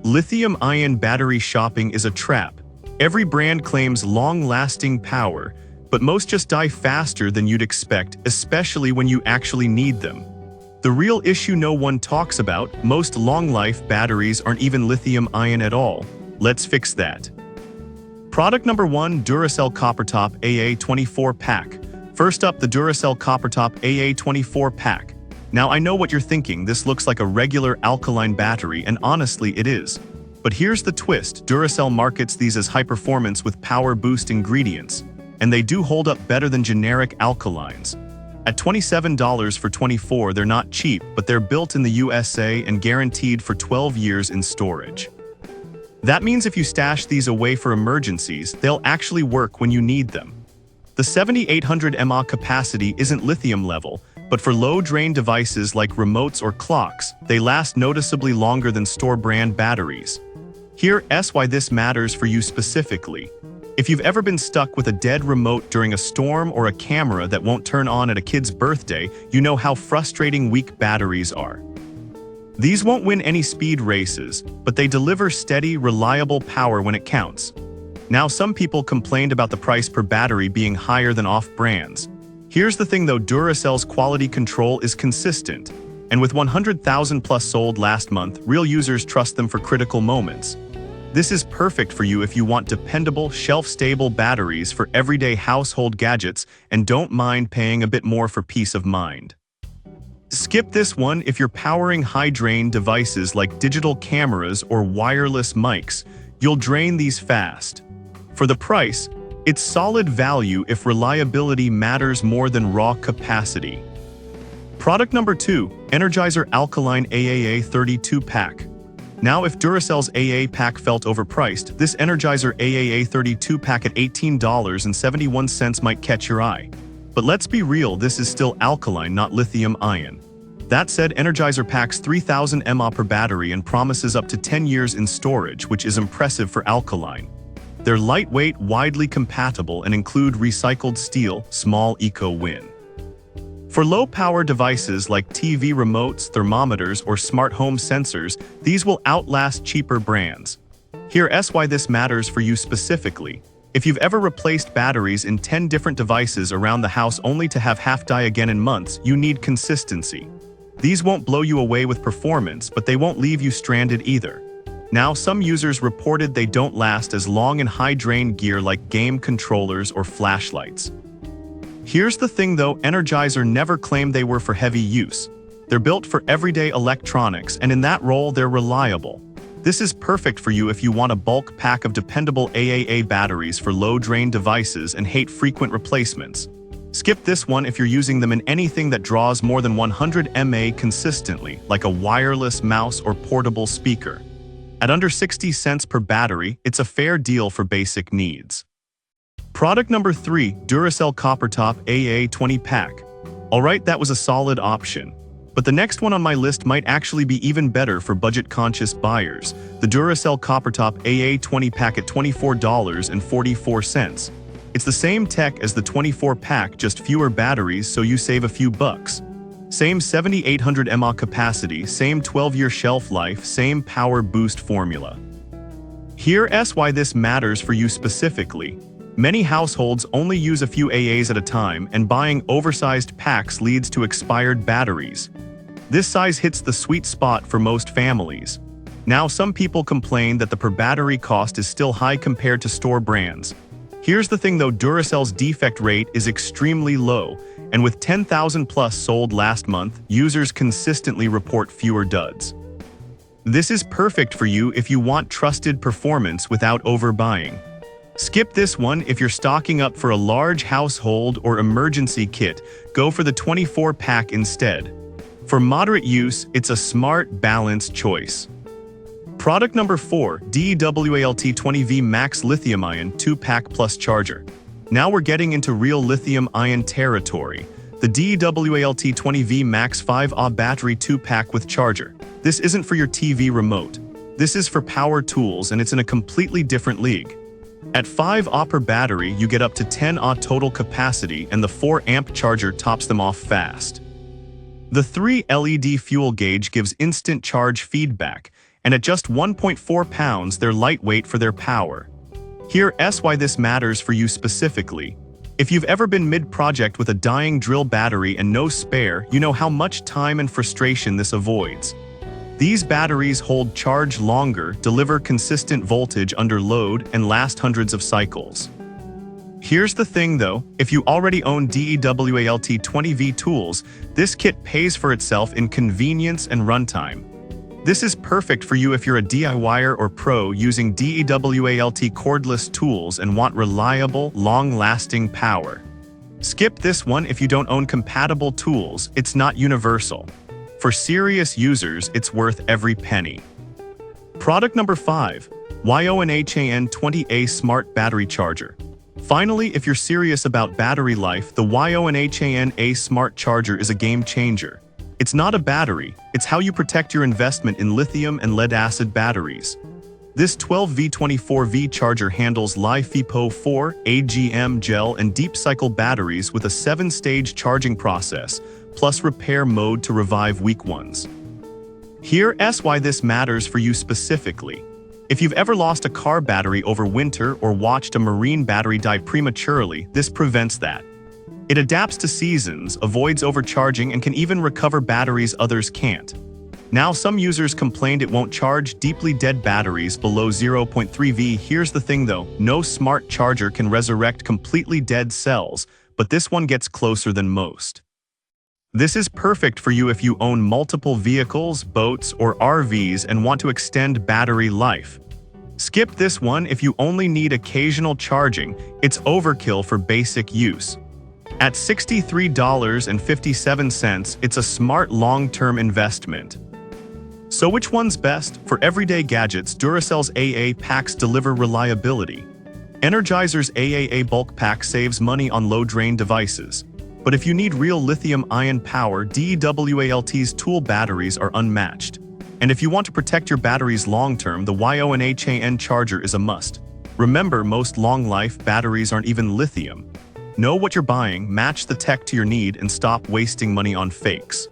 Lithium-ion battery shopping is a trap. Every brand claims long-lasting power, but most just die faster than you'd expect, especially when you actually need them. The real issue no one talks about, most long-life batteries aren't even lithium-ion at all. Let's fix that. Product number 1, Duracell CopperTop AA24 Pack. First up, the Duracell CopperTop AA24 Pack. Now I know what you're thinking, this looks like a regular alkaline battery, and honestly it is. But here's the twist, Duracell markets these as high-performance with power boost ingredients, and they do hold up better than generic alkalines. At $27 for 24, they're not cheap, but they're built in the USA and guaranteed for 12 years in storage. That means if you stash these away for emergencies, they'll actually work when you need them. The 7800 mAh capacity isn't lithium level, but for low-drain devices like remotes or clocks, they last noticeably longer than store-brand batteries. Here's why this matters for you specifically. If you've ever been stuck with a dead remote during a storm or a camera that won't turn on at a kid's birthday, you know how frustrating weak batteries are. These won't win any speed races, but they deliver steady, reliable power when it counts. Now, some people complained about the price per battery being higher than off-brands. Here's the thing though, Duracell's quality control is consistent, and with 100,000 plus sold last month, real users trust them for critical moments. This is perfect for you if you want dependable, shelf-stable batteries for everyday household gadgets and don't mind paying a bit more for peace of mind. Skip this one if you're powering high-drain devices like digital cameras or wireless mics. You'll drain these fast. For the price, it's solid value if reliability matters more than raw capacity. Product number 2, Energizer Alkaline AAA 32 Pack. Now, if Duracell's AA pack felt overpriced, this Energizer AAA 32 pack at $18.71 might catch your eye. But let's be real, this is still alkaline, not lithium-ion. That said, Energizer packs 3000 mAh per battery and promises up to 10 years in storage, which is impressive for alkaline. They're lightweight, widely compatible, and include recycled steel, small eco-win. For low-power devices like TV remotes, thermometers, or smart home sensors, these will outlast cheaper brands. Here's why this matters for you specifically. If you've ever replaced batteries in 10 different devices around the house only to have half die again in months, you need consistency. These won't blow you away with performance, but they won't leave you stranded either. Now, some users reported they don't last as long in high-drain gear like game controllers or flashlights. Here's the thing though, Energizer never claimed they were for heavy use. They're built for everyday electronics, and in that role, they're reliable. This is perfect for you if you want a bulk pack of dependable AAA batteries for low-drain devices and hate frequent replacements. Skip this one if you're using them in anything that draws more than 100 mAh consistently, like a wireless mouse or portable speaker. At under 60 cents per battery, it's a fair deal for basic needs. Product number 3, Duracell CopperTop AA20 Pack. Alright, that was a solid option. But the next one on my list might actually be even better for budget-conscious buyers. The Duracell CopperTop AA20 Pack at $24.44. It's the same tech as the 24 pack, just fewer batteries, so you save a few bucks. Same 7800 mAh capacity, same 12-year shelf life, same power boost formula. Here's why this matters for you specifically. Many households only use a few AAs at a time, and buying oversized packs leads to expired batteries. This size hits the sweet spot for most families. Now, some people complain that the per battery cost is still high compared to store brands. Here's the thing though, Duracell's defect rate is extremely low, and with 10,000 plus sold last month, users consistently report fewer duds. This is perfect for you if you want trusted performance without overbuying. Skip this one if you're stocking up for a large household or emergency kit, go for the 24 pack instead. For moderate use, it's a smart, balanced choice. Product number 4, DWALT20V Max Lithium-Ion 2-Pack Plus Charger. Now we're getting into real lithium-ion territory. The DWALT20V Max 5Ah Battery 2-Pack with Charger. This isn't for your TV remote. This is for power tools, and it's in a completely different league. At 5Ah per battery, you get up to 10Ah total capacity, and the 4-amp charger tops them off fast. The 3 LED fuel gauge gives instant charge feedback, and at just 1.4 pounds, they're lightweight for their power. Here's why this matters for you specifically. If you've ever been mid-project with a dying drill battery and no spare, you know how much time and frustration this avoids. These batteries hold charge longer, deliver consistent voltage under load, and last hundreds of cycles. Here's the thing though, if you already own DEWALT 20V tools, this kit pays for itself in convenience and runtime. This is perfect for you if you're a DIYer or pro using DEWALT cordless tools and want reliable, long-lasting power. Skip this one if you don't own compatible tools, it's not universal. For serious users, it's worth every penny. Product number 5. YONHAN 20A Smart Battery Charger. Finally, if you're serious about battery life, the YONHAN A Smart Charger is a game changer. It's not a battery, it's how you protect your investment in lithium and lead-acid batteries. This 12V24V charger handles LiFePO4, AGM gel, and deep-cycle batteries with a 7-stage charging process, plus repair mode to revive weak ones. Here's why this matters for you specifically. If you've ever lost a car battery over winter or watched a marine battery die prematurely, this prevents that. It adapts to seasons, avoids overcharging, and can even recover batteries others can't. Now, some users complained it won't charge deeply dead batteries below 0.3V. Here's the thing though, no smart charger can resurrect completely dead cells, but this one gets closer than most. This is perfect for you if you own multiple vehicles, boats, or RVs and want to extend battery life. Skip this one if you only need occasional charging, it's overkill for basic use. At $63.57, it's a smart long-term investment. So which one's best? For everyday gadgets, Duracell's AA packs deliver reliability. Energizer's AAA bulk pack saves money on low-drain devices. But if you need real lithium-ion power, DEWALT's tool batteries are unmatched. And if you want to protect your batteries long-term, the YONHAN charger is a must. Remember, most long-life batteries aren't even lithium. Know what you're buying, match the tech to your need, and stop wasting money on fakes.